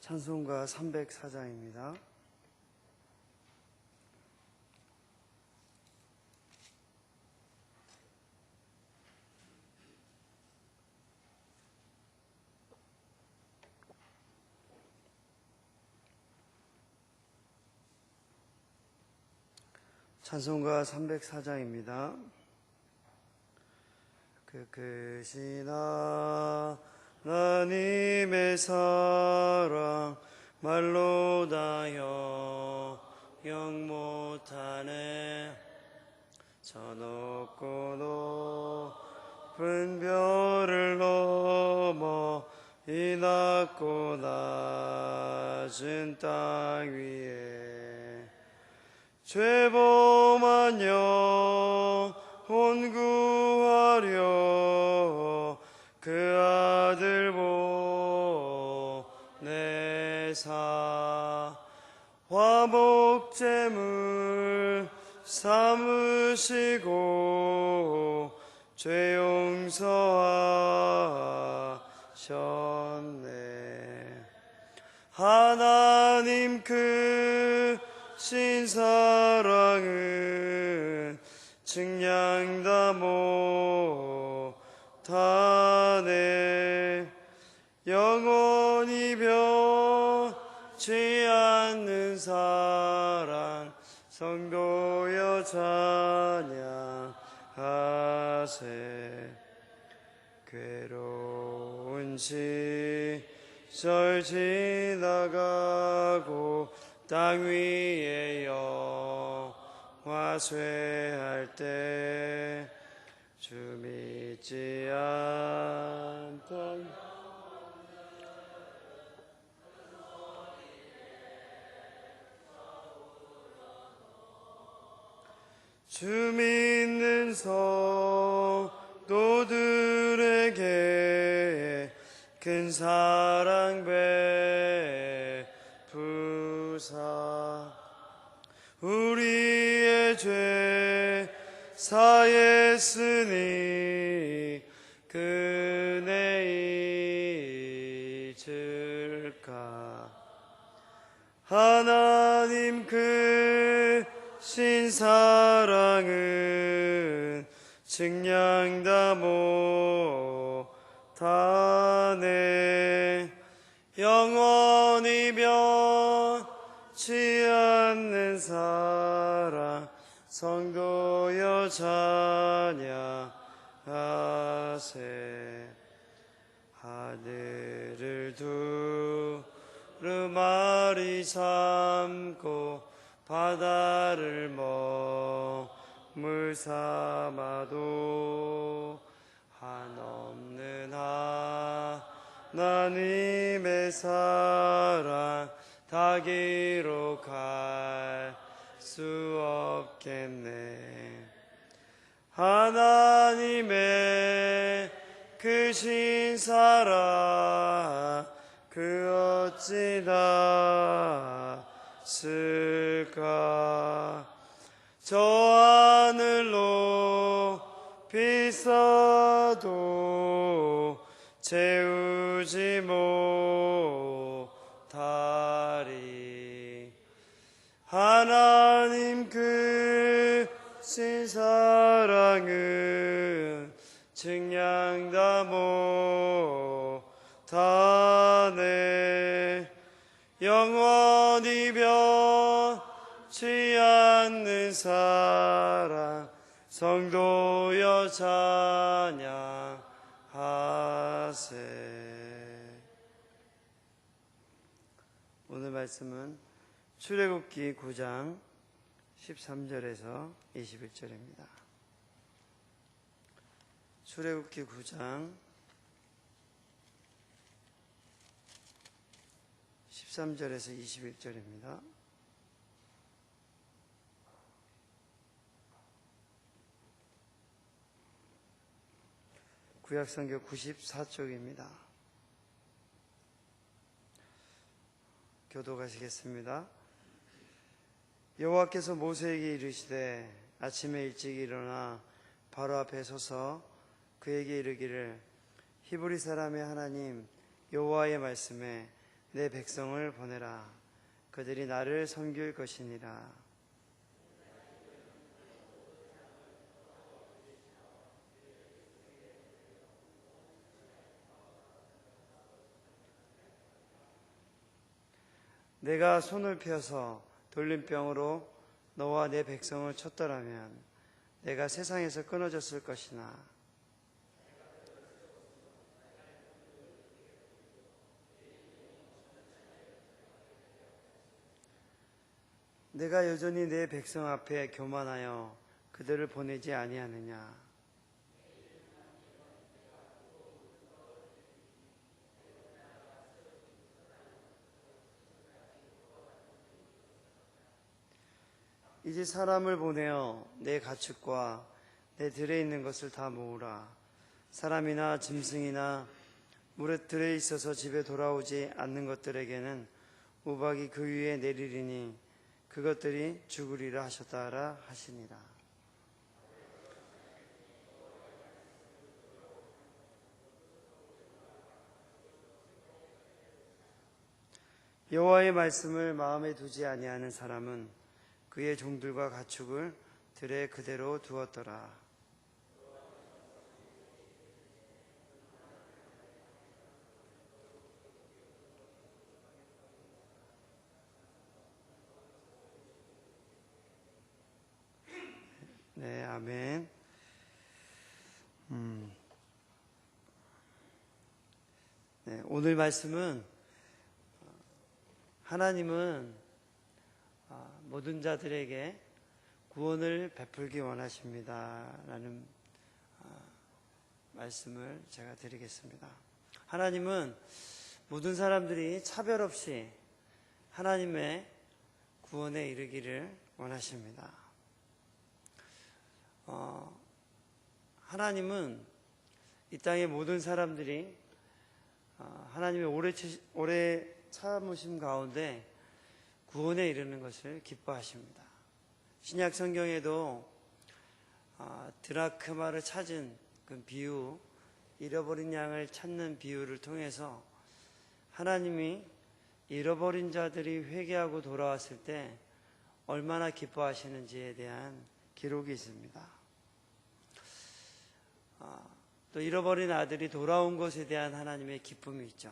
찬송가 304장입니다. 찬송가 304장입니다. 크신 하나님의 사랑 말로 다 형용 못하네. 저 높고 높은 별을 넘어 이 낮고 낮은 땅 위에 죄범한 영혼 구하려 그 아들 보내사 화목제물 삼으시고 죄 용서하셨네. 하나님 크신 사랑은 측량 못하네. 영원히 변치 않는 사랑 성도여 찬양하세. 괴로운 시절 지나가고 땅 위에 영화 쇠할 때 주 믿지 않던 주 믿는 성도들에게 큰 사랑 베푸사 우리의 죄 사했으니 그네 잊을까. 하나님 크신 사랑은 측량 다 못하네. 영원히 변치 않는 사랑 성도여 찬양하세. 하늘을 두루마리 삼고 바다를 머물 삼아도 한없는 하나님의 사랑 다 기록할 수 없겠네. 하나님의 크신 사랑 그 어찌 닿을까. 저 하늘 높이 쌓아도 채우지 못하리. 하나님 크신 사랑은 측량 다 못하네. 영원히 변치 않는 사랑 성도여 찬양하세. 오늘 말씀은 출애굽기 9장 13절에서 21절입니다. 출애굽기 9장 13절에서 21절입니다. 구약성경 94쪽입니다. 교독하시겠습니다. 여호와께서 모세에게 이르시되 아침에 일찍 일어나 바로 앞에 서서 그에게 이르기를 히브리 사람의 하나님 여호와의 말씀에 내 백성을 보내라. 그들이 나를 섬길 것이니라. 내가 손을 펴서 돌림병으로 너와 내 백성을 쳤더라면 내가 세상에서 끊어졌을 것이나 내가 여전히 내 백성 앞에 교만하여 그들을 보내지 아니하느냐. 이제 사람을 보내어 내 가축과 내 들에 있는 것을 다 모으라. 사람이나 짐승이나 물에 들에 있어서 집에 돌아오지 않는 것들에게는 우박이 그 위에 내리리니 그것들이 죽으리라 하셨다라 하시니라. 여호와의 말씀을 마음에 두지 아니하는 사람은 그의 종들과 가축을 들에 그대로 두었더라. 네, 아멘. 네, 오늘 말씀은 하나님은 모든 자들에게 구원을 베풀기 원하십니다 라는 말씀을 제가 드리겠습니다. 하나님은 모든 사람들이 차별 없이 하나님의 구원에 이르기를 원하십니다. 하나님은 이 땅의 모든 사람들이 하나님의 오래 참으심 가운데 구원에 이르는 것을 기뻐하십니다. 신약 성경에도 드라크마를 찾은 그 비유, 잃어버린 양을 찾는 비유를 통해서 하나님이 잃어버린 자들이 회개하고 돌아왔을 때 얼마나 기뻐하시는지에 대한 기록이 있습니다. 또 잃어버린 아들이 돌아온 것에 대한 하나님의 기쁨이 있죠.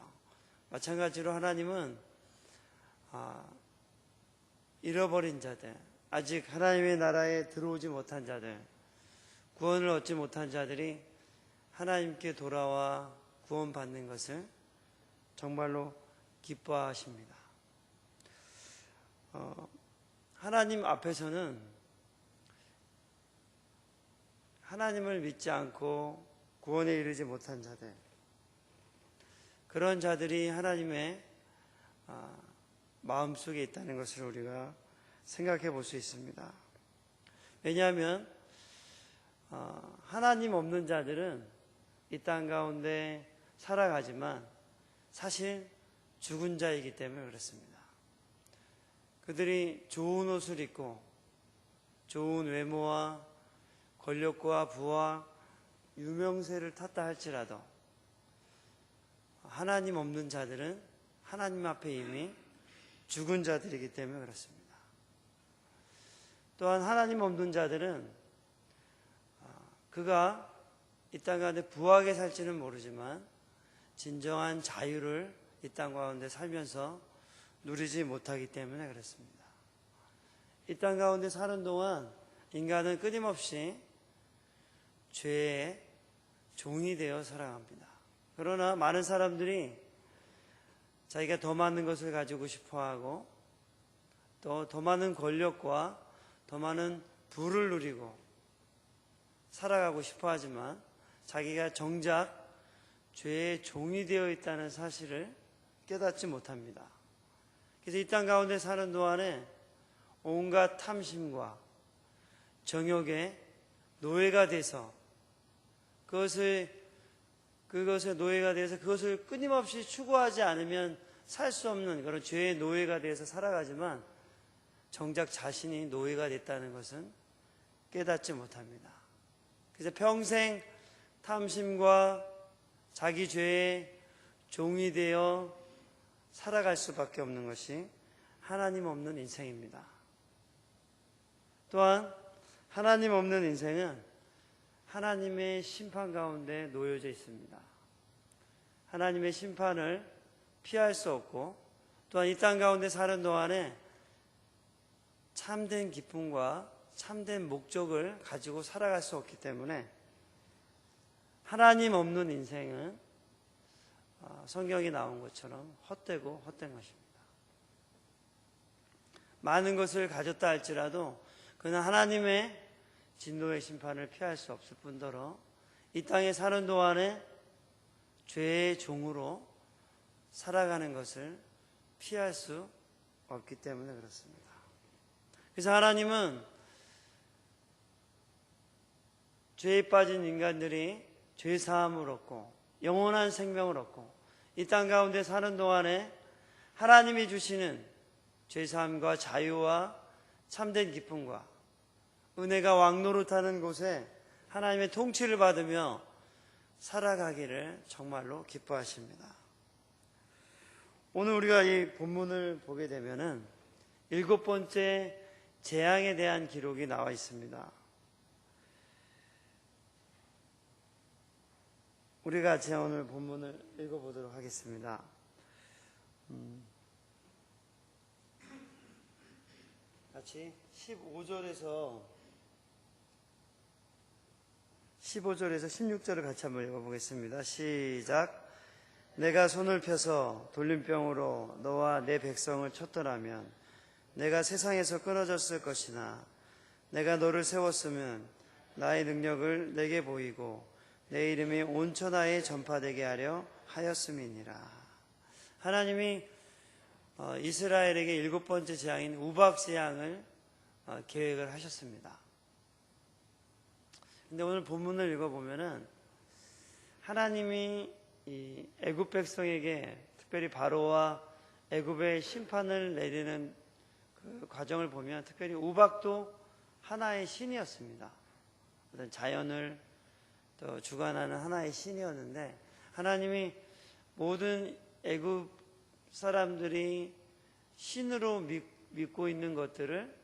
마찬가지로 하나님은 잃어버린 자들, 아직 하나님의 나라에 들어오지 못한 자들, 구원을 얻지 못한 자들이 하나님께 돌아와 구원받는 것을 정말로 기뻐하십니다. 하나님 앞에서는 하나님을 믿지 않고 구원에 이르지 못한 자들, 그런 자들이 하나님의 마음속에 있다는 것을 우리가 생각해 볼 수 있습니다. 왜냐하면 하나님 없는 자들은 이 땅 가운데 살아가지만 사실 죽은 자이기 때문에 그렇습니다. 그들이 좋은 옷을 입고 좋은 외모와 권력과 부와 유명세를 탔다 할지라도 하나님 없는 자들은 하나님 앞에 이미 죽은 자들이기 때문에 그렇습니다. 또한 하나님 없는 자들은 그가 이 땅 가운데 부하게 살지는 모르지만 진정한 자유를 이 땅 가운데 살면서 누리지 못하기 때문에 그렇습니다. 이 땅 가운데 사는 동안 인간은 끊임없이 죄의 종이 되어 살아갑니다. 그러나 많은 사람들이 자기가 더 많은 것을 가지고 싶어하고 또 더 많은 권력과 더 많은 부를 누리고 살아가고 싶어하지만 자기가 정작 죄의 종이 되어 있다는 사실을 깨닫지 못합니다. 그래서 이 땅 가운데 사는 동안에 온갖 탐심과 정욕의 노예가 돼서 그것의 노예가 돼서 그것을 끊임없이 추구하지 않으면 살 수 없는 그런 죄의 노예가 돼서 살아가지만 정작 자신이 노예가 됐다는 것은 깨닫지 못합니다. 그래서 평생 탐심과 자기 죄의 종이 되어 살아갈 수밖에 없는 것이 하나님 없는 인생입니다. 또한 하나님 없는 인생은 하나님의 심판 가운데 놓여져 있습니다. 하나님의 심판을 피할 수 없고, 또한 이 땅 가운데 사는 동안에 참된 기쁨과 참된 목적을 가지고 살아갈 수 없기 때문에 하나님 없는 인생은 성경에 나온 것처럼 헛되고 헛된 것입니다. 많은 것을 가졌다 할지라도 그는 하나님의 진노의 심판을 피할 수 없을 뿐더러 이 땅에 사는 동안에 죄의 종으로 살아가는 것을 피할 수 없기 때문에 그렇습니다. 그래서 하나님은 죄에 빠진 인간들이 죄 사함을 얻고 영원한 생명을 얻고 이 땅 가운데 사는 동안에 하나님이 주시는 죄 사함과 자유와 참된 기쁨과 은혜가 왕노릇하는 곳에 하나님의 통치를 받으며 살아가기를 정말로 기뻐하십니다. 오늘 우리가 이 본문을 보게 되면은 7번째 재앙에 대한 기록이 나와 있습니다. 우리가 같이 오늘 본문을 읽어보도록 하겠습니다. 같이 15절에서 16절을 같이 한번 읽어보겠습니다. 시작. 내가 손을 펴서 돌림병으로 너와 내 백성을 쳤더라면 내가 세상에서 끊어졌을 것이나 내가 너를 세웠으면 나의 능력을 내게 보이고 내 이름이 온 천하에 전파되게 하려 하였음이니라. 하나님이 이스라엘에게 7번째 재앙인 우박 재앙을 계획을 하셨습니다. 근데 오늘 본문을 읽어보면은 하나님이 이 애굽 백성에게 특별히 바로와 애굽의 심판을 내리는 그 과정을 보면 특별히 우박도 하나의 신이었습니다. 어떤 자연을 또 주관하는 하나의 신이었는데 하나님이 모든 애굽 사람들이 신으로 믿고 있는 것들을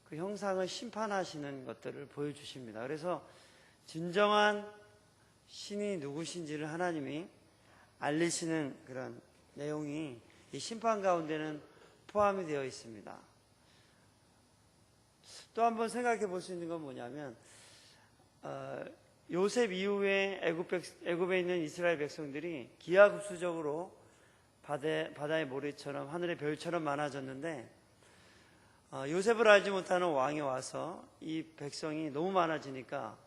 그 형상을 심판하시는 것들을 보여주십니다. 그래서 진정한 신이 누구신지를 하나님이 알리시는 그런 내용이 이 심판 가운데는 포함이 되어 있습니다. 또 한번 생각해 볼 수 있는 건 뭐냐면 요셉 이후에 애굽에 있는 이스라엘 백성들이 기하급수적으로 바다의 모래처럼 하늘의 별처럼 많아졌는데 요셉을 알지 못하는 왕이 와서 이 백성이 너무 많아지니까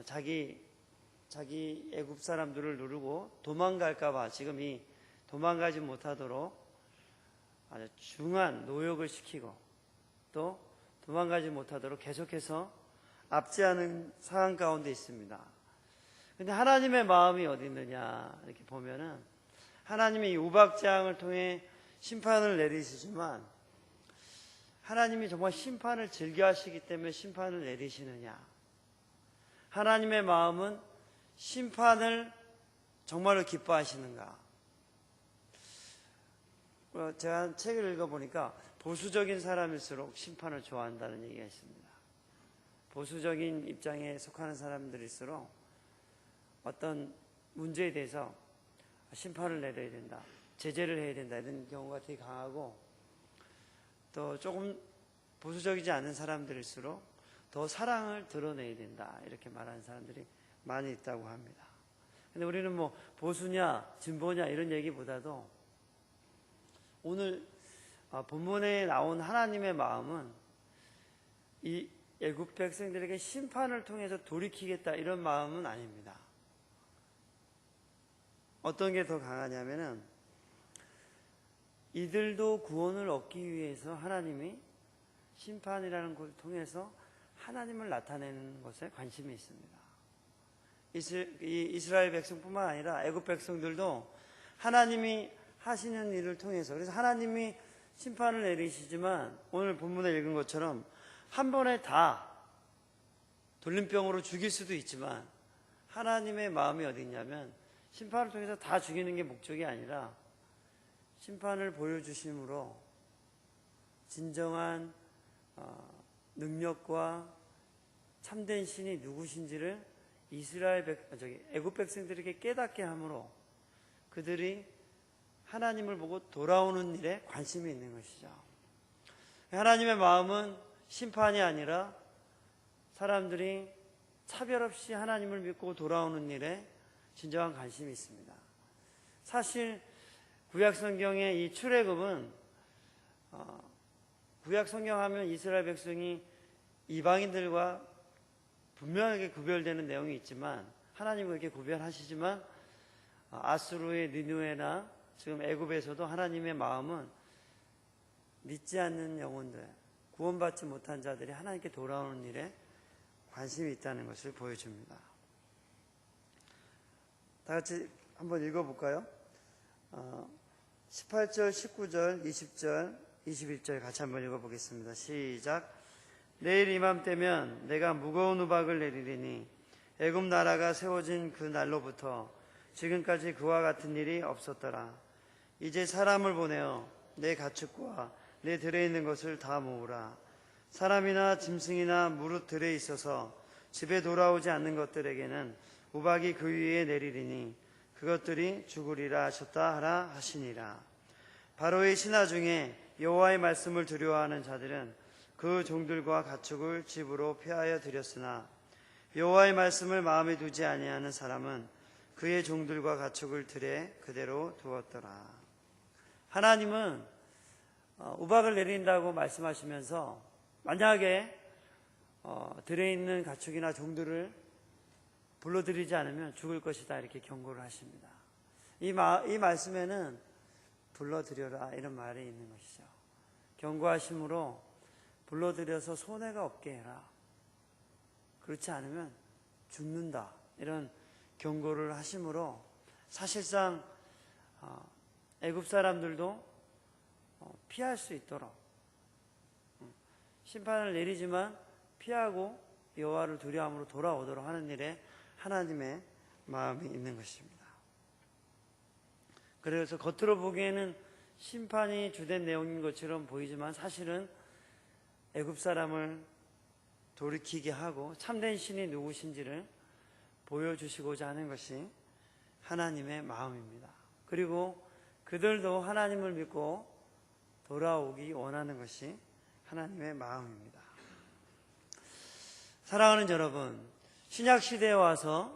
자기 애굽 사람들을 누르고 도망갈까봐 지금 이 도망가지 못하도록 아주 중한 노역을 시키고 또 도망가지 못하도록 계속해서 압제하는 상황 가운데 있습니다. 근데 하나님의 마음이 어디 있느냐 이렇게 보면은 하나님이 이 우박재앙을 통해 심판을 내리시지만 하나님이 정말 심판을 즐겨 하시기 때문에 심판을 내리시느냐? 하나님의 마음은 심판을 정말로 기뻐하시는가? 제가 책을 읽어보니까 보수적인 사람일수록 심판을 좋아한다는 얘기가 있습니다. 보수적인 입장에 속하는 사람들일수록 어떤 문제에 대해서 심판을 내려야 된다, 제재를 해야 된다 이런 경우가 되게 강하고 또 조금 보수적이지 않은 사람들일수록 더 사랑을 드러내야 된다 이렇게 말하는 사람들이 많이 있다고 합니다. 근데 우리는 뭐 보수냐 진보냐 이런 얘기보다도 오늘 본문에 나온 하나님의 마음은 이 애굽 백성들에게 심판을 통해서 돌이키겠다 이런 마음은 아닙니다. 어떤 게 더 강하냐면은 이들도 구원을 얻기 위해서 하나님이 심판이라는 것을 통해서 하나님을 나타내는 것에 관심이 있습니다. 이스라엘 백성뿐만 아니라 애굽 백성들도 하나님이 하시는 일을 통해서, 그래서 하나님이 심판을 내리시지만 오늘 본문에 읽은 것처럼 한 번에 다 돌림병으로 죽일 수도 있지만 하나님의 마음이 어디 있냐면 심판을 통해서 다 죽이는 게 목적이 아니라 심판을 보여주심으로 진정한 능력과 참된 신이 누구신지를 애굽 백성들에게 깨닫게 함으로 그들이 하나님을 보고 돌아오는 일에 관심이 있는 것이죠. 하나님의 마음은 심판이 아니라 사람들이 차별 없이 하나님을 믿고 돌아오는 일에 진정한 관심이 있습니다. 사실 구약 성경의 이 출애굽은 구약 성경 하면 이스라엘 백성이 이방인들과 분명하게 구별되는 내용이 있지만 하나님은 그렇게 구별하시지만 아수르의 니느웨나 지금 애굽에서도 하나님의 마음은 믿지 않는 영혼들, 구원받지 못한 자들이 하나님께 돌아오는 일에 관심이 있다는 것을 보여줍니다. 다 같이 한번 읽어볼까요? 18절, 19절, 20절, 21절 같이 한번 읽어보겠습니다. 시작. 내일 이맘때면 내가 무거운 우박을 내리리니 애굽 나라가 세워진 그 날로부터 지금까지 그와 같은 일이 없었더라. 이제 사람을 보내어 내 가축과 내 들에 있는 것을 다 모으라. 사람이나 짐승이나 무릇 들에 있어서 집에 돌아오지 않는 것들에게는 우박이 그 위에 내리리니 그것들이 죽으리라 하셨다 하라 하시니라. 바로의 신하 중에 여호와의 말씀을 두려워하는 자들은 그 종들과 가축을 집으로 피하여 들였으나 여호와의 말씀을 마음에 두지 아니하는 사람은 그의 종들과 가축을 들에 그대로 두었더라. 하나님은 우박을 내린다고 말씀하시면서 만약에 들에 있는 가축이나 종들을 불러들이지 않으면 죽을 것이다 이렇게 경고를 하십니다. 이 말씀에는 불러들여라 이런 말이 있는 것이죠. 경고하심으로 불러들여서 손해가 없게 해라. 그렇지 않으면 죽는다 이런 경고를 하심으로 사실상 애굽 사람들도 피할 수 있도록 심판을 내리지만 피하고 여호와를 두려움으로 돌아오도록 하는 일에 하나님의 마음이 있는 것입니다. 그래서 겉으로 보기에는 심판이 주된 내용인 것처럼 보이지만 사실은 애굽 사람을 돌이키게 하고 참된 신이 누구신지를 보여주시고자 하는 것이 하나님의 마음입니다. 그리고 그들도 하나님을 믿고 돌아오기 원하는 것이 하나님의 마음입니다. 사랑하는 여러분, 신약 시대에 와서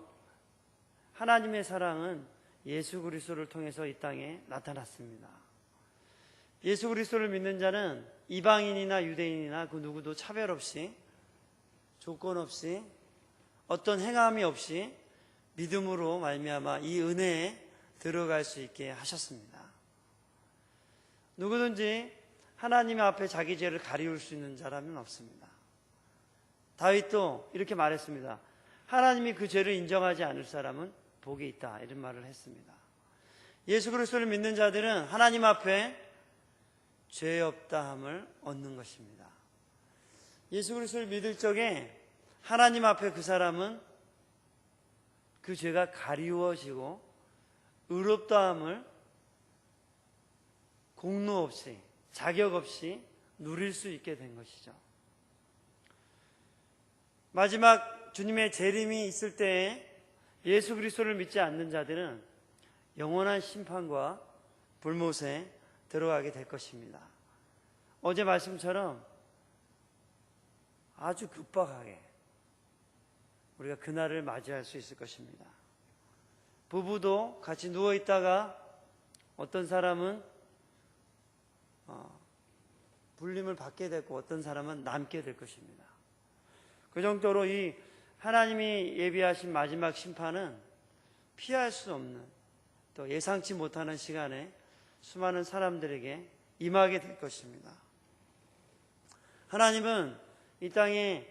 하나님의 사랑은 예수 그리스도를 통해서 이 땅에 나타났습니다. 예수 그리스도를 믿는 자는 이방인이나 유대인이나 그 누구도 차별 없이 조건 없이 어떤 행함이 없이 믿음으로 말미암아 이 은혜에 들어갈 수 있게 하셨습니다. 누구든지 하나님 앞에 자기 죄를 가리울 수 있는 자라면 없습니다. 다윗도 이렇게 말했습니다. 하나님이 그 죄를 인정하지 않을 사람은 복이 있다 이런 말을 했습니다. 예수 그리스도를 믿는 자들은 하나님 앞에 죄 없다함을 얻는 것입니다. 예수 그리스도를 믿을 적에 하나님 앞에 그 사람은 그 죄가 가리워지고 의롭다함을 공로 없이 자격 없이 누릴 수 있게 된 것이죠. 마지막 주님의 재림이 있을 때에 예수 그리스도를 믿지 않는 자들은 영원한 심판과 불못에 들어가게 될 것입니다. 어제 말씀처럼 아주 급박하게 우리가 그날을 맞이할 수 있을 것입니다. 부부도 같이 누워있다가 어떤 사람은 불림을 받게 되고 어떤 사람은 남게 될 것입니다. 그 정도로 이 하나님이 예비하신 마지막 심판은 피할 수 없는 또 예상치 못하는 시간에 수많은 사람들에게 임하게 될 것입니다. 하나님은 이 땅에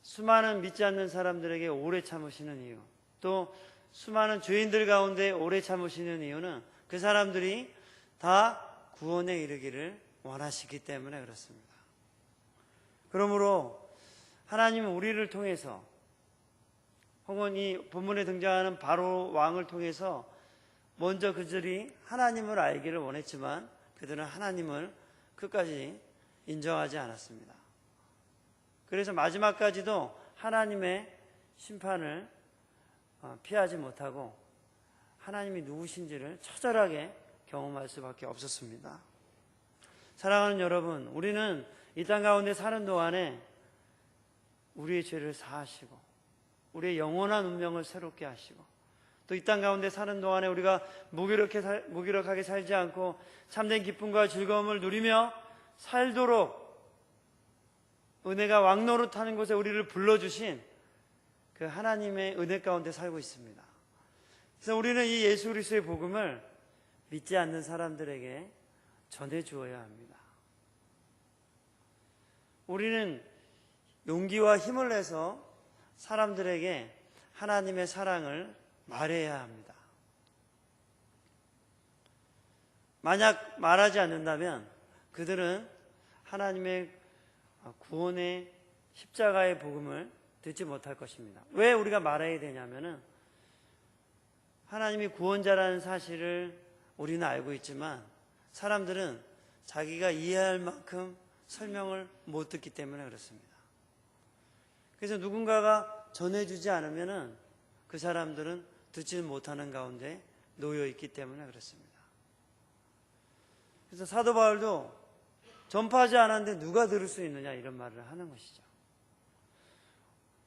수많은 믿지 않는 사람들에게 오래 참으시는 이유, 또 수많은 죄인들 가운데 오래 참으시는 이유는 그 사람들이 다 구원에 이르기를 원하시기 때문에 그렇습니다. 그러므로 하나님은 우리를 통해서 혹은 이 본문에 등장하는 바로 왕을 통해서 먼저 그들이 하나님을 알기를 원했지만 그들은 하나님을 끝까지 인정하지 않았습니다. 그래서 마지막까지도 하나님의 심판을 피하지 못하고 하나님이 누구신지를 처절하게 경험할 수밖에 없었습니다. 사랑하는 여러분, 우리는 이 땅 가운데 사는 동안에 우리의 죄를 사하시고 우리의 영원한 운명을 새롭게 하시고 또 이 땅 가운데 사는 동안에 우리가 무기력하게 살지 않고 참된 기쁨과 즐거움을 누리며 살도록 은혜가 왕노릇하는 곳에 우리를 불러주신 그 하나님의 은혜 가운데 살고 있습니다. 그래서 우리는 이 예수 그리스도의 복음을 믿지 않는 사람들에게 전해주어야 합니다. 우리는 용기와 힘을 내서 사람들에게 하나님의 사랑을 말해야 합니다. 만약 말하지 않는다면 그들은 하나님의 구원의 십자가의 복음을 듣지 못할 것입니다. 왜 우리가 말해야 되냐면은 하나님이 구원자라는 사실을 우리는 알고 있지만 사람들은 자기가 이해할 만큼 설명을 못 듣기 때문에 그렇습니다. 그래서 누군가가 전해주지 않으면은 그 사람들은 듣지 못하는 가운데 놓여 있기 때문에 그렇습니다. 그래서 사도 바울도 전파하지 않았는데 누가 들을 수 있느냐 이런 말을 하는 것이죠.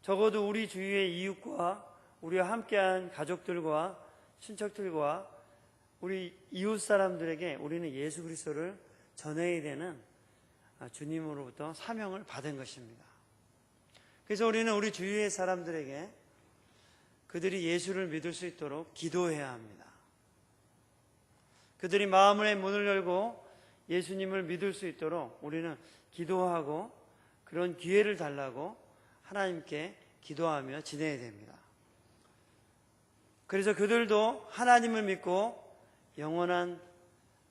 적어도 우리 주위의 이웃과 우리와 함께한 가족들과 친척들과 우리 이웃 사람들에게 우리는 예수 그리스도를 전해야 되는 주님으로부터 사명을 받은 것입니다. 그래서 우리는 우리 주위의 사람들에게 그들이 예수를 믿을 수 있도록 기도해야 합니다. 그들이 마음의 문을 열고 예수님을 믿을 수 있도록 우리는 기도하고 그런 기회를 달라고 하나님께 기도하며 지내야 됩니다. 그래서 그들도 하나님을 믿고 영원한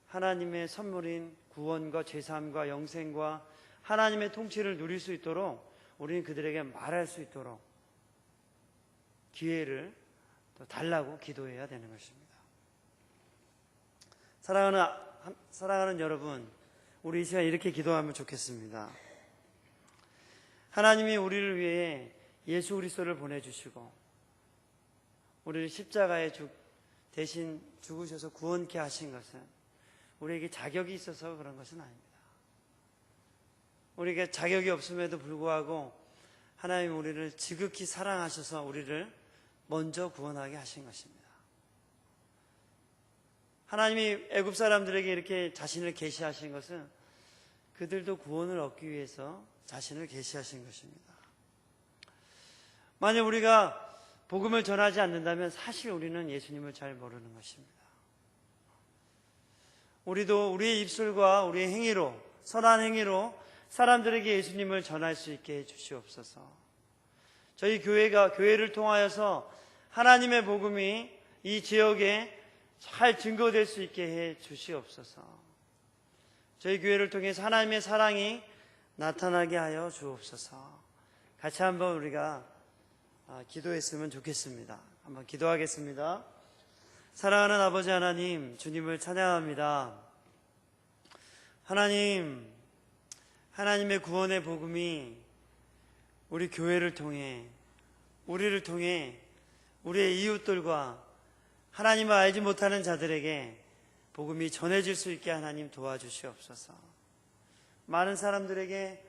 하나님의 선물인 구원과 제사함과 영생과 하나님의 통치를 누릴 수 있도록 우리는 그들에게 말할 수 있도록 기회를 또 달라고 기도해야 되는 것입니다. 사랑하는 여러분, 우리 이 시간 이렇게 기도하면 좋겠습니다. 하나님이 우리를 위해 예수 그리스도를 보내주시고 우리를 십자가에 대신 죽으셔서 구원케 하신 것은 우리에게 자격이 있어서 그런 것은 아닙니다. 우리에게 자격이 없음에도 불구하고 하나님 우리를 지극히 사랑하셔서 우리를 먼저 구원하게 하신 것입니다. 하나님이 애굽 사람들에게 이렇게 자신을 계시하신 것은 그들도 구원을 얻기 위해서 자신을 계시하신 것입니다. 만약 우리가 복음을 전하지 않는다면 사실 우리는 예수님을 잘 모르는 것입니다. 우리도 우리의 입술과 우리의 행위로, 선한 행위로 사람들에게 예수님을 전할 수 있게 해주시옵소서. 저희 교회를 통하여서 하나님의 복음이 이 지역에 잘 증거될 수 있게 해 주시옵소서. 저희 교회를 통해서 하나님의 사랑이 나타나게 하여 주옵소서. 같이 한번 우리가 기도했으면 좋겠습니다. 한번 기도하겠습니다. 사랑하는 아버지 하나님, 주님을 찬양합니다. 하나님의 구원의 복음이 우리 교회를 통해, 우리를 통해 우리의 이웃들과 하나님을 알지 못하는 자들에게 복음이 전해질 수 있게 하나님 도와주시옵소서. 많은 사람들에게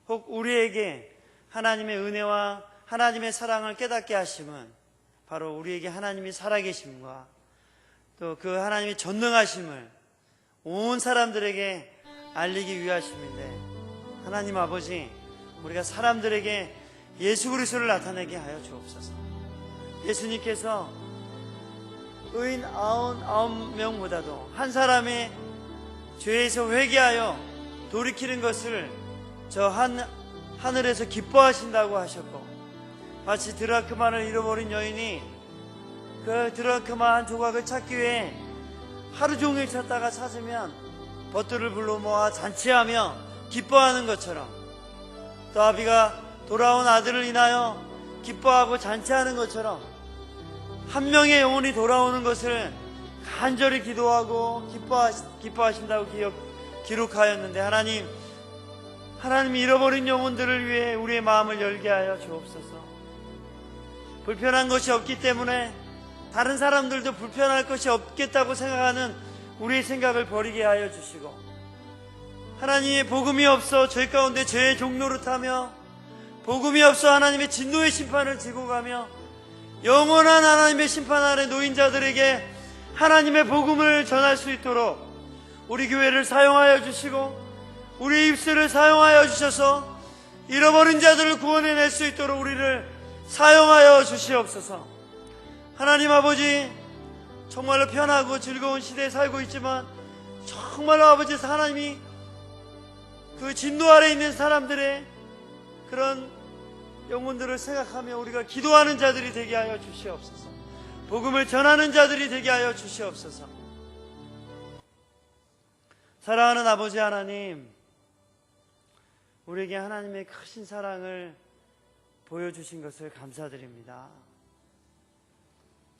혹 우리에게 하나님의 은혜와 하나님의 사랑을 깨닫게 하심은 바로 우리에게 하나님이 살아계심과 또 그 하나님의 전능하심을 온 사람들에게 알리기 위하심인데, 하나님 아버지, 우리가 사람들에게 예수 그리스도를 나타내게 하여 주옵소서. 예수님께서 의인 99명보다도 한 사람의 죄에서 회개하여 돌이키는 것을 저 하늘에서 기뻐하신다고 하셨고, 마치 드라크마를 잃어버린 여인이 그 드라크마 한 조각을 찾기 위해 하루 종일 찾다가 찾으면 벗들을 불러 모아 잔치하며 기뻐하는 것처럼, 또 아비가 돌아온 아들을 인하여 기뻐하고 잔치하는 것처럼 한 명의 영혼이 돌아오는 것을 간절히 기도하고 기뻐하신다고 기록하였는데 하나님이 잃어버린 영혼들을 위해 우리의 마음을 열게 하여 주옵소서. 불편한 것이 없기 때문에 다른 사람들도 불편할 것이 없겠다고 생각하는 우리의 생각을 버리게 하여 주시고, 하나님의 복음이 없어 죄 가운데 죄의 종노릇하며, 복음이 없어 하나님의 진노의 심판을 지고 가며 영원한 하나님의 심판 아래 놓인 자들에게 하나님의 복음을 전할 수 있도록 우리 교회를 사용하여 주시고, 우리 입술을 사용하여 주셔서 잃어버린 자들을 구원해낼 수 있도록 우리를 사용하여 주시옵소서. 하나님 아버지, 정말로 편하고 즐거운 시대에 살고 있지만 정말로 아버지, 하나님이 그 진노 아래 있는 사람들의 그런 영혼들을 생각하며 우리가 기도하는 자들이 되게 하여 주시옵소서. 복음을 전하는 자들이 되게 하여 주시옵소서. 사랑하는 아버지 하나님, 우리에게 하나님의 크신 사랑을 보여주신 것을 감사드립니다.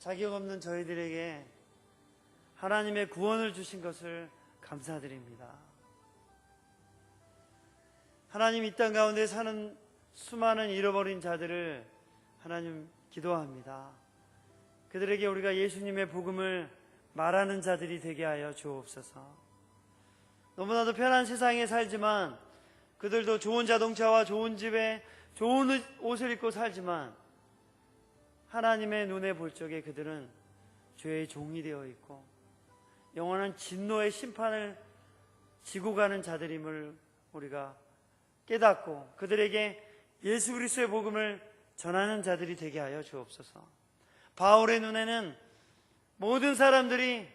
자격 없는 저희들에게 하나님의 구원을 주신 것을 감사드립니다. 하나님, 이 땅 가운데 사는 수많은 잃어버린 자들을 하나님 기도합니다. 그들에게 우리가 예수님의 복음을 말하는 자들이 되게 하여 주옵소서. 너무나도 편한 세상에 살지만, 그들도 좋은 자동차와 좋은 집에 좋은 옷을 입고 살지만 하나님의 눈에 볼 적에 그들은 죄의 종이 되어 있고 영원한 진노의 심판을 지고 가는 자들임을 우리가 깨닫고 그들에게 예수 그리스도의 복음을 전하는 자들이 되게 하여 주옵소서. 바울의 눈에는 모든 사람들이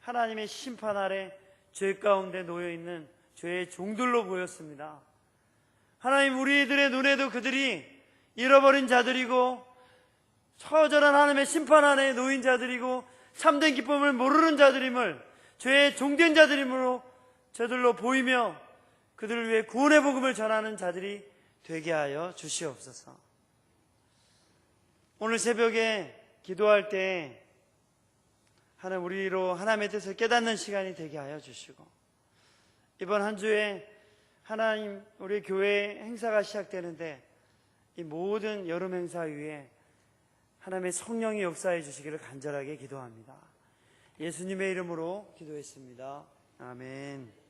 하나님의 심판 아래 죄 가운데 놓여있는 죄의 종들로 보였습니다. 하나님, 우리들의 눈에도 그들이 잃어버린 자들이고 처절한 하나님의 심판 아래 놓인 자들이고 참된 기쁨을 모르는 자들임을, 죄의 종된 자들임으로 저들로 보이며 그들을 위해 구원의 복음을 전하는 자들이 되게 하여 주시옵소서. 오늘 새벽에 기도할 때 하나님, 우리로 하나님의 뜻을 깨닫는 시간이 되게 하여 주시고, 이번 한 주에 하나님, 우리 교회 행사가 시작되는데 이 모든 여름 행사 위에 하나님의 성령이 역사해 주시기를 간절하게 기도합니다. 예수님의 이름으로 기도했습니다. 아멘.